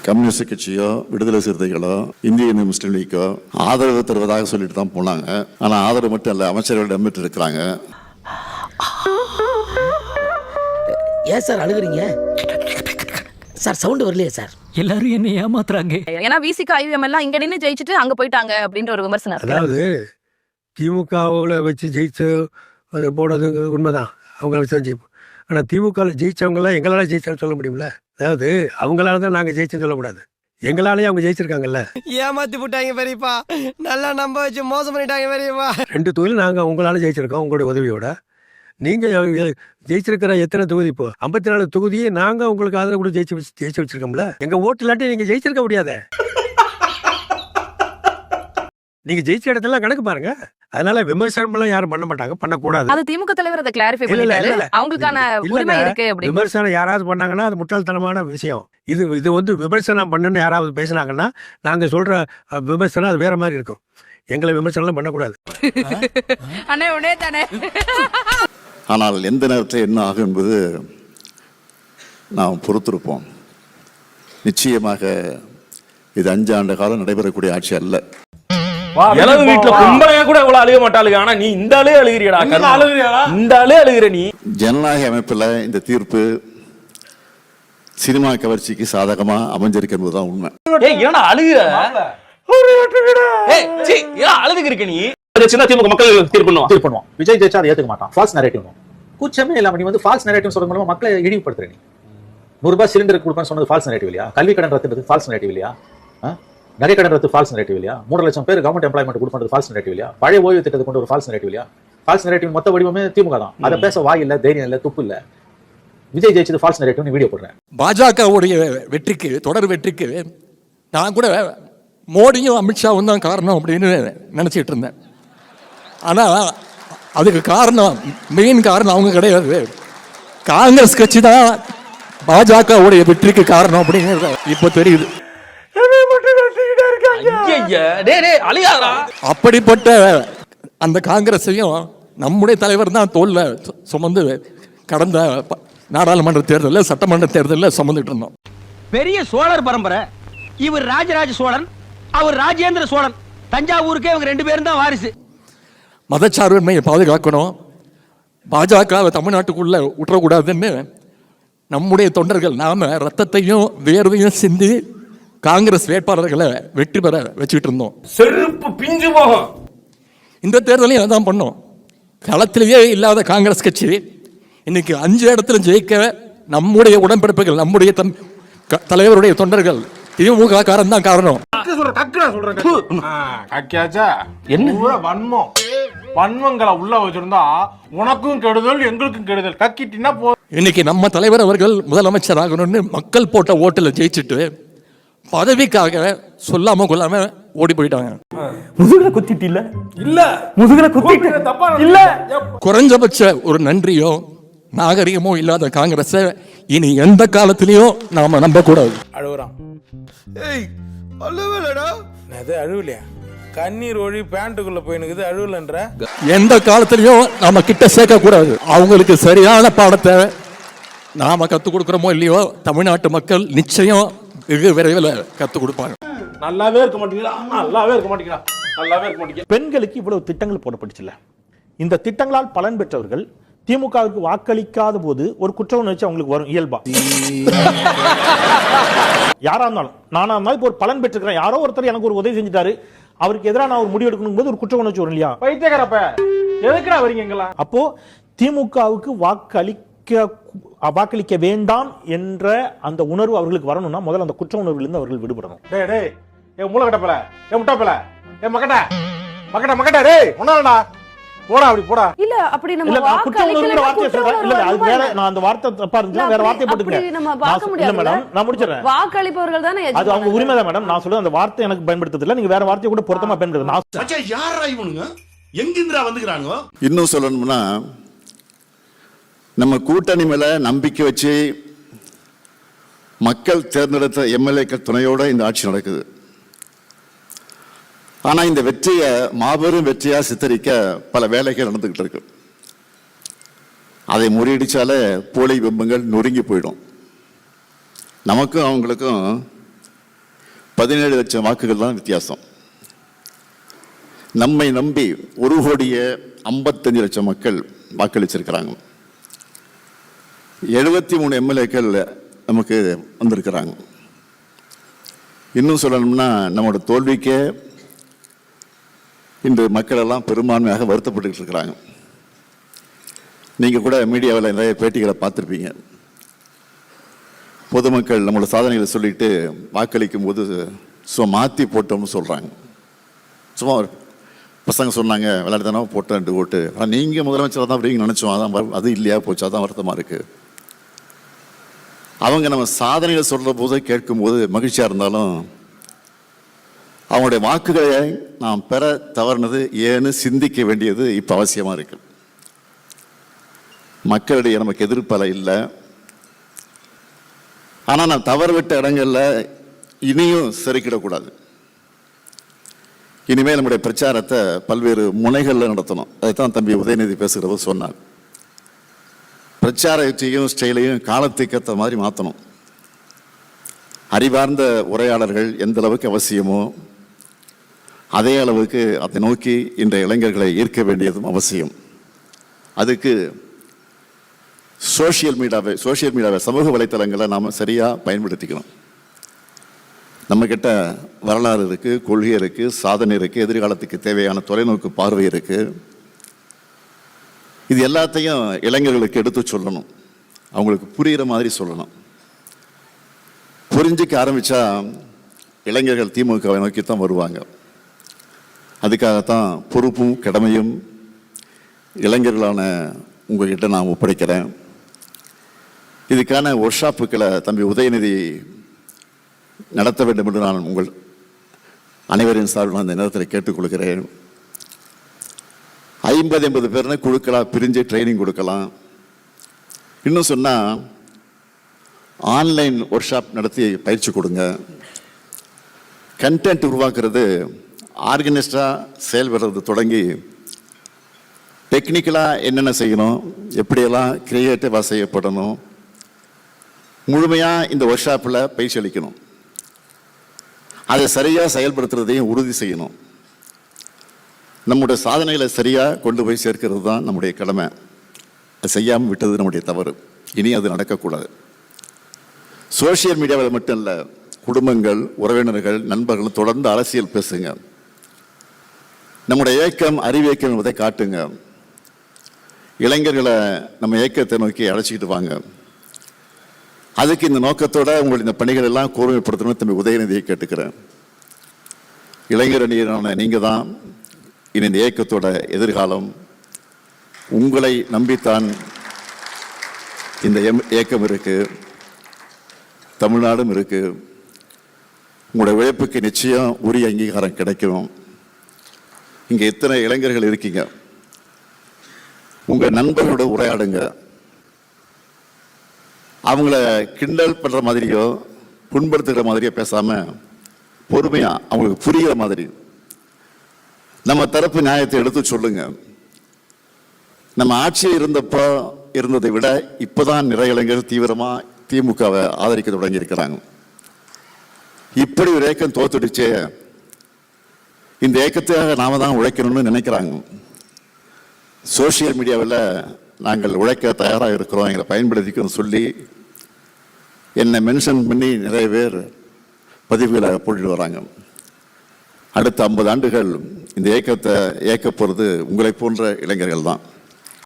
Communist கட்சியோ விடுதலை சிறுத்தைகளோ இந்திய முஸ்லீம் லீக்கோ ஆதரவு தருவதாக சொல்லிட்டு தான் போனாங்க. ஆனால் ஆதரவு மட்டும் இல்லை, அமைச்சர்களிடம் பெற்று இருக்கிறாங்க. ஏன் சார் அழுகுறீங்க சார்? சவுண்ட் வரலையே சார்? எல்லாரும் என்ன ஏமாத்துறாங்க. ஏன்னா விசிக ஐவிஎம் எல்லாம் இங்க நின்று ஜெயிச்சுட்டு அங்க போயிட்டாங்க அப்படின்ற ஒரு விமர்சனம். அதாவது திமுகவில் வச்சு ஜெயிச்சு அது போனது உண்மைதான், அவங்கள வச்சு தான் ஜெயிப்போம். ஆனால் திமுகவில் ஜெயிச்சவங்களாம் எங்களால் ஜெயிச்சாலும் சொல்ல முடியுமில்ல. அதாவது அவங்களால தான் நாங்கள் ஜெயிச்சுன்னு சொல்லக்கூடாது, எங்களாலேயே அவங்க ஜெயிச்சிருக்காங்கல்ல. ஏமாத்தி போட்டாங்க பெரியப்பா, நல்லா நம்ப வச்சு மோசம் பண்ணிட்டாங்க பெரியப்பா. 2 தொகுதியில் நாங்கள் உங்களால் ஜெயிச்சிருக்கோம், உங்களுடைய உதவியோட. நீங்கள் ஜெயிச்சிருக்கிற எத்தனை தொகுதி? இப்போ 54 தொகுதியை நாங்கள் உங்களுக்கு ஆதரவு கூட ஜெயிச்சு வச்சிருக்கோம்ல. எங்கள் ஓட்டு இல்லாட்டி நீங்கள் ஜெயிச்சிருக்க முடியாத. நீங்கள் ஜெயிச்ச இடத்துல கணக்கு பாருங்க. அதனால விமர்சனம் யாரும் பண்ண மாட்டாங்க, பண்ணக்கூடாது. அது திமுக தலைவர் அதை கிளாரிஃபை பண்ணிட்டாரு, அவங்களுக்கான உரிமை இருக்கு அப்படி. விமர்சனம் யாராவது பண்ணாங்கன்னா அது முட்டாள்தனமான விஷயம். இது வந்து விமர்சனம் பண்ணுன்னு யாராவது பேசினாங்கன்னா நாங்க சொல்ற விமர்சனம் அது வேற மாதிரி இருக்கும். எங்களை விமர்சனம் பண்ணக்கூடாது. ஆனால் எந்த நேரத்தில் என்ன ஆகும் என்பது நாம் பொறுத்திருப்போம். நிச்சயமாக இது 5 ஆண்டு காலம் நடைபெறக்கூடிய ஆட்சி அல்ல. இளவு வீட்டுல கும்பலையா கூட இவ்வளவு அழுக மாட்டாளுங்க. ஆனா நீ இந்த ஆளே அழுகிறியடா, இந்த ஆளே அழுகிற நீ. ஜனநாயக அமைப்புல இந்த தீர்ப்பு சினிமா கவர்ச்சிக்கு சாதகமா அமைஞ்சிருக்கு என்பதுதான் உண்மை. ஏன்னா அழுகிற அழுதுக்கு இருக்க நீ. சின்ன திமுக மக்கள் தீர்ப்பண்ணுவான். விஜய் ஜெயிச்சா அதை ஏத்துக்க மாட்டான். ஃபால்ஸ் நரேட்டிவ் கூச்சமே இல்லாம நீ வந்து ஃபால்ஸ் நரேட்டிவ் சொல்றது மூலமா மக்களை இழிவுபடுத்துற. நீ 100 ரூபாய் சிலிண்டர் கொடுப்பேன்னு சொன்னது ஃபால்ஸ் நரேட்டிவ் இல்லையா? கல்வி கடன் ரத்து ஃபால்ஸ் நரேட்டிவ் இல்லையா? நிறைய கடன் ரத்து ஃபால்ஸ் நரேட்டிவ் இல்லையா? 3 லட்சம் பேர் கவர்மெண்ட் எம்ப்ளாய்மெண்ட் கொடுப்பது ஃபால்ஸ் நரேட்டிவ் இல்லையா? பழைய ஓய்வு திட்டத்தை கொண்டு ஒரு ஃபால்ஸ் நரேட்டிவ் இல்லையா? ஃபால்ஸ் நரேட்டிவ் மொத்த வடிவமே திமுக தான். அதை பேச வாய் இல்ல, தைரியம் இல்ல, துப்பு இல்ல. விஜய் ஜெயிச்சது ஃபால்ஸ் நரேட்டிவ் வீடியோ போடுறேன். பாஜகவுடைய வெற்றிக்கு, தொடர் வெற்றிக்கு நான் கூட மோடியும் அமித்ஷாவும் தான் காரணம் அப்படின்னு நினைச்சிட்டு இருந்தேன். ஆனா அதுக்கு காரணம், மெயின் காரணம் அவங்க கிடையாது. காங்கிரஸ் கட்சி தான் பாஜகவுடைய வெற்றிக்கு காரணம் அப்படின்னு இப்ப தெரியுது. அப்படிப்பட்ட அந்த காங்கிரஸையும் நம்முடைய தலைவர் தான் தோல்ல சுமந்து கடந்த நாடாளுமன்ற தேர்தலில், சட்டமன்ற தேர்தலில் சுமந்துட்டு இருந்தோம். பெரிய சோழர் பரம்பரை. இவர் ராஜராஜ சோழன், அவர் ராஜேந்திர சோழன். தஞ்சாவூருக்கே இவங்க 2 பேரும் தான் வாரிசு. மதச்சார்பின்மையை பாதுகாக்கணும், பாஜகவை தமிழ்நாட்டுக்குள்ள விட்டுறக்கூடாதுன்னு நம்முடைய தொண்டர்கள் நாம ரத்தத்தையும் வேர்வையும் சிந்தி காங்கிரஸ் வேட்பாளர்களை வெற்றி பெற வச்சுக்கிட்டு இருந்தோம். செருப்பு பிஞ்சு போகும். இந்த தேர்தலையும் அதான் பண்ணோம். களத்திலேயே இல்லாத காங்கிரஸ் கட்சி இன்னைக்கு 5 இடத்துல ஜெயிக்க நம்முடைய உடன்பிறப்புகள், நம்முடைய தலைவருடைய தொண்டர்கள், திமுக காரன் தான் காரணம். வன்மங்களை உள்ள வச்சிருந்தா உனக்கும் கெடுதல் எங்களுக்கும் கெடுதல். கக்கிட்டினா போ. இன்னைக்கு நம்ம தலைவர் அவர்கள் முதலமைச்சர் ஆகணும்னு மக்கள் போட்ட ஓட்டுல ஜெயிச்சுட்டு பதவிக்காக சொல்லாம கொள்ளாம ஓடி போயிட்டாங்க. முதுகுல குத்திட்டு இல்ல முதுகுல குத்திட்டு இல்ல. குறைஞ்சபட்ச ஒரு நன்றியோ நாகரிகமோ இல்லாத காங்கிரஸ் இனி எந்த காலத்திலயும் நாம நம்ப கூடாது. அழுகுறான். ஏய் அழுவலடா. அது அழுவலையா? கண்ணீர் ஒழி பேண்ட்டுக்குள்ள போயினுக்குது, அழுவலன்ற. எந்த காலத்திலயும் நாம கிட்ட சேர்க்க கூடாது. அவங்களுக்கு சரியான பாடத்தை நாம கத்து கொடுக்கறோமோ இல்லையோ, தமிழ்நாட்டு மக்கள் நிச்சயம் வெகு விரைவில் கத்து கொடுப்பாங்க. நல்லாவே இருக்க மாட்டீங்களா? நல்லாவே இருக்க மாட்டீங்களா? நல்லாவே இருக்க மாட்டீங்க. பெண்களுக்கு இவ்வளவு திட்டங்கள் போடப்பட்டுச்சுல. இந்த திட்டங்களால் பலன் பெற்றவர்கள் திமுகவுக்கு வாக்களிக்காத போது ஒரு குற்ற உணர்ச்சி அவங்களுக்கு வரும் இயல்பா. யாரா இருந்தாலும், நானா இருந்தாலும் இப்போ ஒரு பலன் பெற்றிருக்கிறேன், யாரோ ஒருத்தர் எனக்கு ஒரு உதவி செஞ்சுட்டாரு, அவருக்கு எதிராக நான் ஒரு முடிவு எடுக்கணும் போது ஒரு குற்ற உணர்ச்சி வரும் இல்லையா? பைத்தியக்காரப்ப எதுக்குடா வரீங்களா? அப்போ திமுகவுக்கு வாக்களிக்க வேண்டாம் என்ற அந்த உணர்வு அவர்களுக்கு வரணும்னா முதல்ல அந்த குற்ற உணர்விலிருந்து அவர்கள் விடுபடணும். டேய் டேய், ஏ மூலக்கட்டப்பல, ஏ முட்டாப்பல, ஏ மக்கட்ட மக்கட்ட மக்கட்ட, டேய் ஒண்ணாடா போடா, அப்படி போடா. இல்ல அப்படி நம்ம இல்ல குற்ற உணர்வுங்கிற வார்த்தையை சொல்றேன். இல்ல அது வேற, நான் அந்த வார்த்தை தப்பா இருந்துச்சு, வேற வார்த்தையை போட்டுக்கிறேன். இல்ல மேடம், நான் முடிச்சிடுறேன். வாக்களிப்பவர்கள் தானே அது அவங்க உரிமை தான் மேடம். நான் சொல்றது அந்த வார்த்தை எனக்கு பயன்படுத்துறது இல்ல, நீங்க வேற வார்த்தையை கூட பொருத்தமா பயன்படுத்துங்க. நான் யாரா இவனுங்க எங்கிந்திரா வந்துக்கிறானுங்க? இன்னும் சொல்லணும்னா, நம்ம கூட்டணி மேல நம்பிக்கை வச்சு மக்கள் தேர்ந்தெடுத்த எம்எல்ஏக்கள் துணையோட இந்த ஆட்சி நடக்குது. ஆனா இந்த வெற்றியை மாபெரும் வெற்றியா சித்தரிக்க பல வேலைகள் நடந்துகிட்டு இருக்கு. அதை முறியடிச்சாலே போலி பிம்பங்கள் நொறுங்கி போயிடும். நமக்கும் அவங்களுக்கும் 17 லட்சம் வாக்குகள் தான் வித்தியாசம். நம்மை நம்பி 1,55 லட்சம் மக்கள் வாக்களிச்சிருக்கிறாங்க. 73 எம்எல்ஏக்கள் நமக்கு வந்திருக்கிறாங்க. இன்னும் சொல்லணும்னா நம்மளோட தோல்விக்கே இன்று மக்கள் எல்லாம் பெரும்பான்மையாக வருத்தப்பட்டு இருக்கிறாங்க. நீங்கள் கூட மீடியாவில் நிறைய பேட்டிகளை பார்த்துருப்பீங்க. பொதுமக்கள் நம்மளோட சாதனைகளை சொல்லிட்டு வாக்களிக்கும் போது சும்மா மாற்றி போட்டோம்னு சொல்கிறாங்க. சும்மா பசங்க சொன்னாங்க விளையாட்டுதானே போட்டேன் 2 ஓட்டு, ஆனால் நீங்கள் முதலமைச்சராக தான் அப்படிங்க நினச்சோம், அதான் அது இல்லையா போச்சு, அதான் வருத்தமாக இருக்குது. அவங்க நம்ம சாதனைகளை சொல்கிற போது கேட்கும்போது மகிழ்ச்சியாக இருந்தாலும் அவங்களுடைய வாக்குகளை நாம் பெற தவறுனது ஏன்னு சிந்திக்க வேண்டியது இப்போ அவசியமாக இருக்கு. மக்களிடையே நமக்கு எதிர்ப்பலை இல்லை, ஆனால் நான் தவறுவிட்ட இடங்களில் இனியும் செருக்கிடக்கூடாது. இனிமேல் நம்முடைய பிரச்சாரத்தை பல்வேறு முனைகளில் நடத்தணும். அதைத்தான் தம்பி உதயநிதி பேசுகிறவர் சொன்னார். பிரச்சாரத்தையும் ஸ்டைலையும் காலத்துக்கு ஏற்ற மாதிரி மாற்றணும். அறிவார்ந்த உரையாடல்கள் எந்த அளவுக்கு அவசியமோ அதே அளவுக்கு அதை நோக்கி இன்றைய இளைஞர்களை ஈர்க்க வேண்டியதும் அவசியம். அதுக்கு சோஷியல் மீடியாவை சமூக வலைத்தளங்களை நாம் சரியாக பயன்படுத்திக்கணும். நம்மக்கிட்ட வரலாறு இருக்குது, கொள்கை இருக்குது, சாதனை இருக்குது, எதிர்காலத்துக்கு தேவையான தொலைநோக்கு பார்வை இருக்குது. இது எல்லாத்தையும் இளைஞர்களுக்கு எடுத்து சொல்லணும், அவங்களுக்கு புரிகிற மாதிரி சொல்லணும். புரிஞ்சிக்க ஆரம்பித்தா இளைஞர்கள் திமுகவை நோக்கி தான் வருவாங்க. அதுக்காகத்தான் பொறுப்பும் கடமையும் இளைஞர்களான உங்கள்கிட்ட நான் ஒப்படைக்கிறேன். இதுக்கான ஒர்க் ஷாப்புக்களை தம்பி உதயநிதி நடத்த வேண்டும் என்று நான் உங்கள் அனைவரின் சார்பில் அந்த நேரத்தில் கேட்டுக்கொள்கிறேன். 50-80 பேர்னு குழுக்களாக பிரிஞ்சு ட்ரைனிங் கொடுக்கலாம். இன்னும் சொன்னால் ஆன்லைன் ஒர்க் ஷாப் நடத்தி பயிற்சி கொடுங்க. கண்டென்ட் உருவாக்குறது ஆர்கனைஸ்டாக செயல்படுறது தொடங்கி டெக்னிக்கலாக என்னென்ன செய்யணும், எப்படியெல்லாம் கிரியேட்டிவாக செய்யப்படணும், முழுமையாக இந்த ஒர்க் ஷாப்பில் பயிற்சி அளிக்கணும். அதை சரியாக செயல்படுத்துறதையும் உறுதி செய்யணும். நம்முடைய சாதனைகளை சரியாக கொண்டு போய் சேர்க்கிறது தான் நம்முடைய கடமை. அது செய்யாமல் விட்டது நம்முடைய தவறு. இனி அது நடக்கக்கூடாது. சோஷியல் மீடியாவில் மட்டும் இல்லை, குடும்பங்கள், உறவினர்கள், நண்பர்கள் தொடர்ந்து அரசியல் பேசுங்க. நம்முடைய இயக்கம் அறிவியக்கம் என்பதை காட்டுங்க. இளைஞர்களை நம்ம இயக்கத்தை நோக்கி அழைச்சிக்கிட்டு வாங்க. அதுக்கு இந்த நோக்கத்தோட உங்களுடைய இந்த பணிகள் எல்லாம் கூர்மைப்படுத்தணும்னு தம்பி உதயநிதியை கேட்டுக்கிறேன். இளைஞரணியரான நீங்கள் தான் இனி இந்த இயக்கத்தோட எதிர்காலம். உங்களை நம்பித்தான் இந்த இயக்கம் இருக்கு, தமிழ்நாடும் இருக்கு. உங்களுடைய உழைப்புக்கு நிச்சயம் உரிய அங்கீகாரம் கிடைக்கும். இங்கே எத்தனை இளைஞர்கள் இருக்கீங்க, உங்கள் நண்பர்களோட உரையாடுங்க. அவங்கள கிண்டல் பண்ணுற மாதிரியோ புண்படுத்துகிற மாதிரியோ பேசாமல் பொறுமையாக அவங்களுக்கு புரிகிற மாதிரி நம்ம தரப்பு நியாயத்தை எடுத்து சொல்லுங்க. நம்ம ஆட்சியில் இருந்தப்போ இருந்ததை விட இப்போதான் நிறைய இளைஞர்கள் தீவிரமாக திமுகவை ஆதரிக்க தொடங்கி இருக்கிறாங்க. இப்படி ஒரு இயக்கம் தோத்துடுச்சே, இந்த இயக்கத்துக்காக நாம தான் உழைக்கணும்னு நினைக்கிறாங்க. சோசியல் மீடியாவில் நாங்கள் உழைக்க தயாராக இருக்கிறோம், எங்களை பயன்படுத்திக்கணும்னு சொல்லி என்னை மென்ஷன் பண்ணி நிறைய பேர் பதிவுகளை போட்டுட்டு வராங்க. அடுத்த 50 ஆண்டுகள் இந்த இயக்கத்தை இயக்க போகிறது உங்களை போன்ற இளைஞர்கள் தான்.